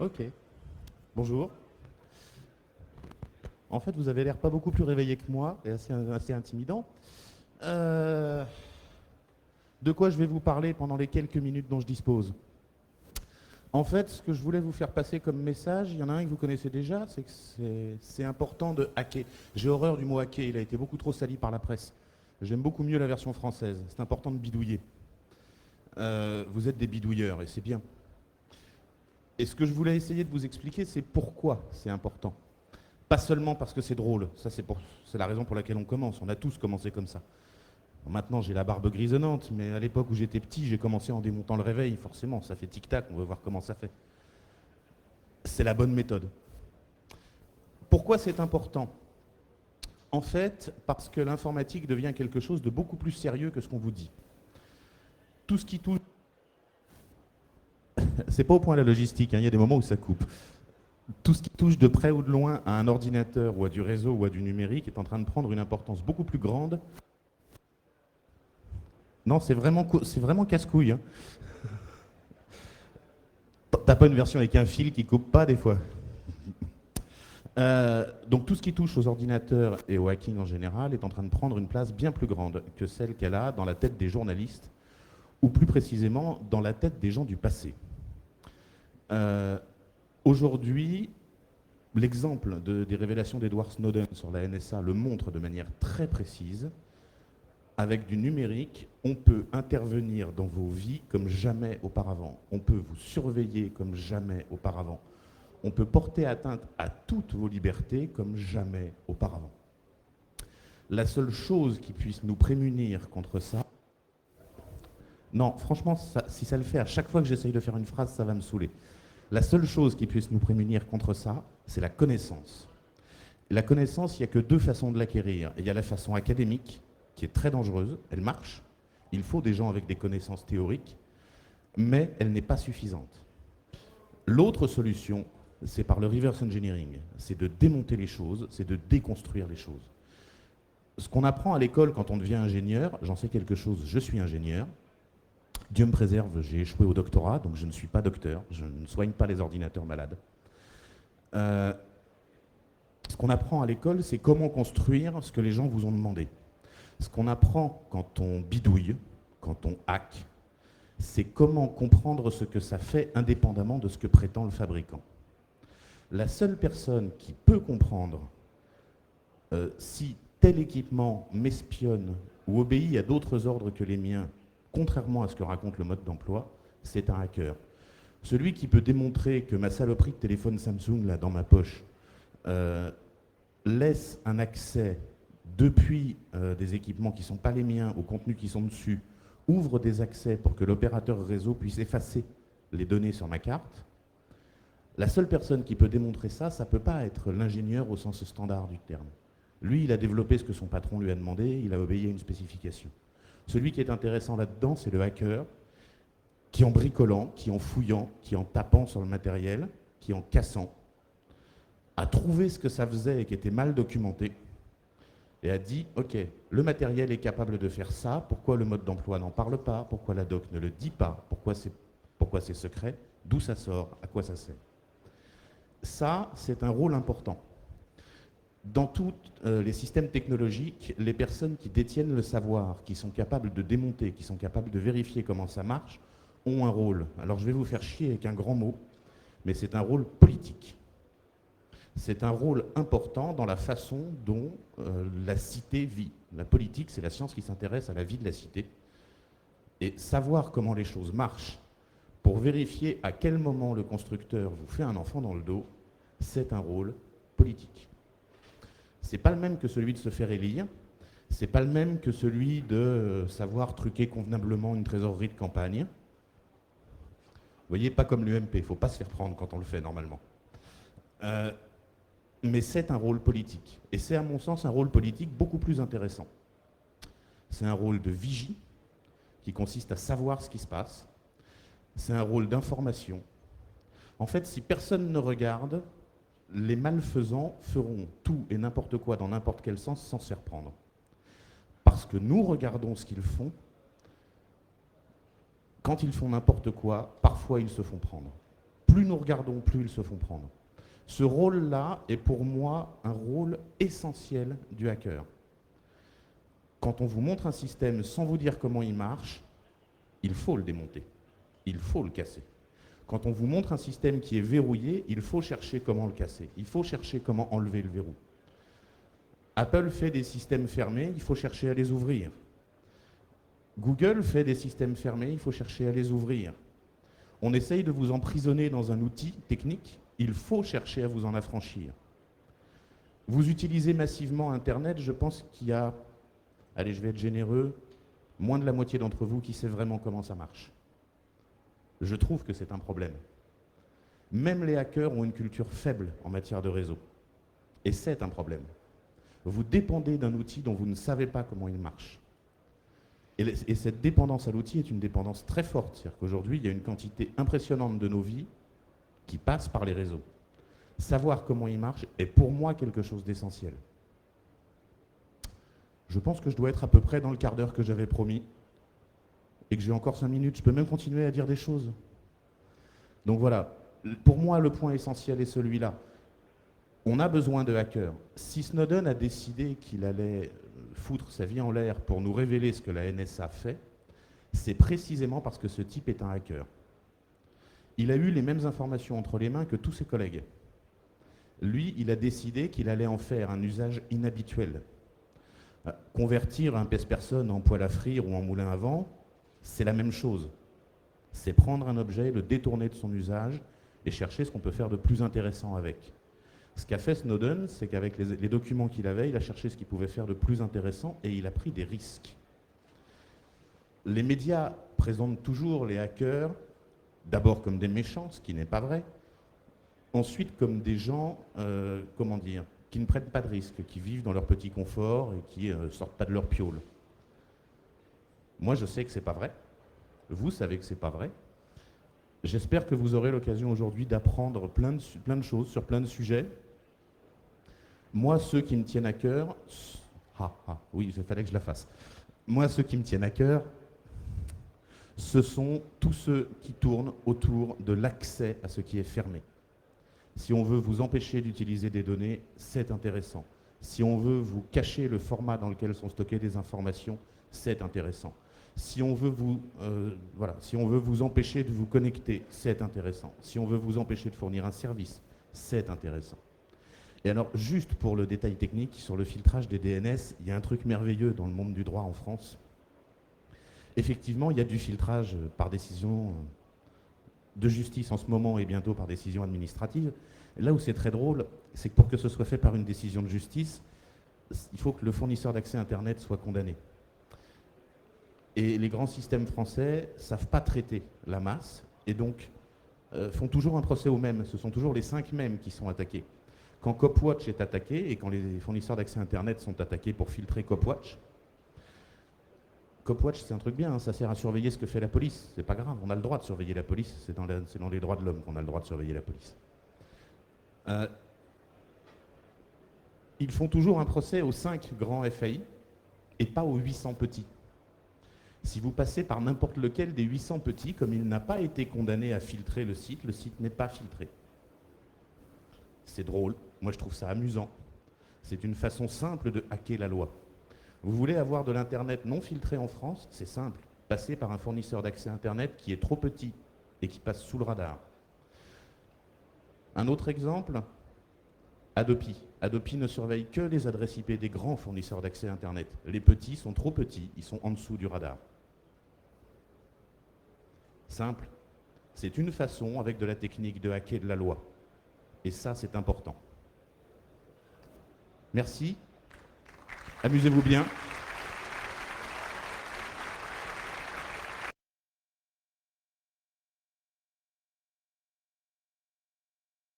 Ok, bonjour. En fait, vous avez l'air pas beaucoup plus réveillé que moi, et assez intimidant. Euh, de quoi je vais vous parler pendant les quelques minutes dont je dispose? En fait, ce que je voulais vous faire passer comme message, il y en a un que vous connaissez déjà, c'est que c'est important de hacker. J'ai horreur du mot hacker, il a été beaucoup trop sali par la presse. J'aime beaucoup mieux la version française. C'est important de bidouiller. Vous êtes des bidouilleurs, et c'est bien. Et ce que je voulais essayer de vous expliquer, c'est pourquoi c'est important. Pas seulement parce que c'est drôle, ça c'est la raison pour laquelle on commence, on a tous commencé comme ça. Bon, maintenant j'ai la barbe grisonnante, mais à l'époque où j'étais petit, j'ai commencé en démontant le réveil, forcément, ça fait tic-tac, on veut voir comment ça fait. C'est la bonne méthode. Pourquoi c'est important? En fait, parce que l'informatique devient quelque chose de beaucoup plus sérieux que ce qu'on vous dit. Tout ce qui touche... C'est pas au point la logistique, hein, il y a des moments où ça coupe. Tout ce qui touche de près ou de loin à un ordinateur ou à du réseau ou à du numérique est en train de prendre une importance beaucoup plus grande. Non, c'est vraiment casse-couille, hein. T'as pas une version avec un fil qui coupe pas des fois. Donc tout ce qui touche aux ordinateurs et au hacking en général est en train de prendre une place bien plus grande que celle qu'elle a dans la tête des journalistes, ou plus précisément dans la tête des gens du passé. Euh, Aujourd'hui, l'exemple des révélations d'Edward Snowden sur la NSA le montre de manière très précise. Avec du numérique, on peut intervenir dans vos vies comme jamais auparavant. On peut vous surveiller comme jamais auparavant. On peut porter atteinte à toutes vos libertés comme jamais auparavant. La seule chose qui puisse nous prémunir contre ça, non, franchement, si ça le fait, à chaque fois que j'essaye de faire une phrase, ça va me saouler. La seule chose qui puisse nous prémunir contre ça, c'est la connaissance. La connaissance, il n'y a que deux façons de l'acquérir. Il y a la façon académique, qui est très dangereuse, elle marche. Il faut des gens avec des connaissances théoriques, mais elle n'est pas suffisante. L'autre solution, c'est par le reverse engineering. C'est de démonter les choses, c'est de déconstruire les choses. Ce qu'on apprend à l'école quand on devient ingénieur, j'en sais quelque chose, je suis ingénieur. Dieu me préserve, j'ai échoué au doctorat, donc je ne suis pas docteur, je ne soigne pas les ordinateurs malades. Euh, Ce qu'on apprend à l'école, c'est comment construire ce que les gens vous ont demandé. Ce qu'on apprend quand on bidouille, quand on hack, c'est comment comprendre ce que ça fait indépendamment de ce que prétend le fabricant. La seule personne qui peut comprendre si tel équipement m'espionne ou obéit à d'autres ordres que les miens, contrairement à ce que raconte le mode d'emploi, c'est un hacker. Celui qui peut démontrer que ma saloperie de téléphone Samsung là dans ma poche laisse un accès depuis des équipements qui ne sont pas les miens, aux contenus qui sont dessus, ouvre des accès pour que l'opérateur réseau puisse effacer les données sur ma carte, la seule personne qui peut démontrer ça, ça ne peut pas être l'ingénieur au sens standard du terme. Lui, il a développé ce que son patron lui a demandé, il a obéi à une spécification. Celui qui est intéressant là-dedans, c'est le hacker, qui en bricolant, qui en fouillant, qui en tapant sur le matériel, qui en cassant, a trouvé ce que ça faisait et qui était mal documenté, et a dit, OK, le matériel est capable de faire ça, pourquoi le mode d'emploi n'en parle pas, pourquoi la doc ne le dit pas, pourquoi c'est secret, d'où ça sort, à quoi ça sert. Ça, c'est un rôle important. Dans tous les systèmes technologiques, les personnes qui détiennent le savoir, qui sont capables de démonter, qui sont capables de vérifier comment ça marche, ont un rôle. Alors je vais vous faire chier avec un grand mot, mais c'est un rôle politique. C'est un rôle important dans la façon dont la cité vit. La politique, c'est la science qui s'intéresse à la vie de la cité. Et savoir comment les choses marchent pour vérifier à quel moment le constructeur vous fait un enfant dans le dos, c'est un rôle politique. C'est pas le même que celui de se faire élire, c'est pas le même que celui de savoir truquer convenablement une trésorerie de campagne. Vous voyez, pas comme l'UMP, il ne faut pas se faire prendre quand on le fait normalement. Mais c'est un rôle politique. Et c'est à mon sens un rôle politique beaucoup plus intéressant. C'est un rôle de vigie qui consiste à savoir ce qui se passe. C'est un rôle d'information. En fait, si personne ne regarde, les malfaisants feront tout et n'importe quoi dans n'importe quel sens sans se faire prendre. Parce que nous regardons ce qu'ils font. Quand ils font n'importe quoi, parfois ils se font prendre. plus nous regardons, plus ils se font prendre. Ce rôle-là est pour moi un rôle essentiel du hacker. Quand on vous montre un système sans vous dire comment il marche, il faut le démonter, il faut le casser. Quand on vous montre un système qui est verrouillé, il faut chercher comment le casser, il faut chercher comment enlever le verrou. Apple fait des systèmes fermés, il faut chercher à les ouvrir. Google fait des systèmes fermés, il faut chercher à les ouvrir. On essaye de vous emprisonner dans un outil technique, il faut chercher à vous en affranchir. Vous utilisez massivement Internet, je pense qu'il y a, allez, je vais être généreux, moins de la moitié d'entre vous qui sait vraiment comment ça marche. Je trouve que c'est un problème. Même les hackers ont une culture faible en matière de réseau. Et c'est un problème. Vous dépendez d'un outil dont vous ne savez pas comment il marche. Et cette dépendance à l'outil est une dépendance très forte. C'est-à-dire qu'aujourd'hui, il y a une quantité impressionnante de nos vies qui passe par les réseaux. Savoir comment ils marchent est pour moi quelque chose d'essentiel. Je pense que je dois être à peu près dans le quart d'heure que j'avais promis et que j'ai encore 5 minutes. Je peux même continuer à dire des choses. Donc voilà, pour moi, le point essentiel est celui-là. On a besoin de hackers. Si Snowden a décidé qu'il allait foutre sa vie en l'air pour nous révéler ce que la NSA fait, c'est précisément parce que ce type est un hacker. Il a eu les mêmes informations entre les mains que tous ses collègues. Lui, il a décidé qu'il allait en faire un usage inhabituel. Convertir un pèse-personne en poêle à frire ou en moulin à vent, c'est la même chose. C'est prendre un objet, le détourner de son usage et chercher ce qu'on peut faire de plus intéressant avec. Ce qu'a fait Snowden, c'est qu'avec les documents qu'il avait, il a cherché ce qu'il pouvait faire de plus intéressant et il a pris des risques. Les médias présentent toujours les hackers d'abord comme des méchants, ce qui n'est pas vrai. Ensuite comme des gens, qui ne prennent pas de risques, qui vivent dans leur petit confort et qui ne sortent pas de leur piole. Moi, je sais que ce n'est pas vrai. Vous savez que ce n'est pas vrai. J'espère que vous aurez l'occasion aujourd'hui d'apprendre plein de choses sur plein de sujets. Moi, ceux qui me tiennent à cœur... oui, il fallait que je la fasse. Moi, ceux qui me tiennent à cœur, ce sont tous ceux qui tournent autour de l'accès à ce qui est fermé. Si on veut vous empêcher d'utiliser des données, c'est intéressant. Si on veut vous cacher le format dans lequel sont stockées des informations, c'est intéressant. Si on veut vous empêcher de vous connecter, c'est intéressant. Si on veut vous empêcher de fournir un service, c'est intéressant. Et alors, juste pour le détail technique, sur le filtrage des DNS, il y a un truc merveilleux dans le monde du droit en France. Effectivement, il y a du filtrage par décision de justice en ce moment et bientôt par décision administrative. Là où c'est très drôle, c'est que pour que ce soit fait par une décision de justice, il faut que le fournisseur d'accès Internet soit condamné. Et les grands systèmes français ne savent pas traiter la masse et donc font toujours un procès aux mêmes. Ce sont toujours les 5 mêmes qui sont attaqués. Quand Copwatch est attaqué et quand les fournisseurs d'accès Internet sont attaqués pour filtrer Copwatch, Copwatch, c'est un truc bien, hein, ça sert à surveiller ce que fait la police. C'est pas grave, on a le droit de surveiller la police. C'est dans les droits de l'homme qu'on a le droit de surveiller la police. Ils font toujours un procès aux 5 grands FAI et pas aux 800 petits. Si vous passez par n'importe lequel des 800 petits, comme il n'a pas été condamné à filtrer le site n'est pas filtré. C'est drôle, moi je trouve ça amusant. C'est une façon simple de hacker la loi. Vous voulez avoir de l'Internet non filtré en France? C'est simple. Passez par un fournisseur d'accès Internet qui est trop petit et qui passe sous le radar. Un autre exemple, Adopi. Adopi ne surveille que les adresses IP des grands fournisseurs d'accès Internet. Les petits sont trop petits, ils sont en dessous du radar. Simple. C'est une façon, avec de la technique, de hacker de la loi. Et ça, c'est important. Merci. Amusez-vous bien.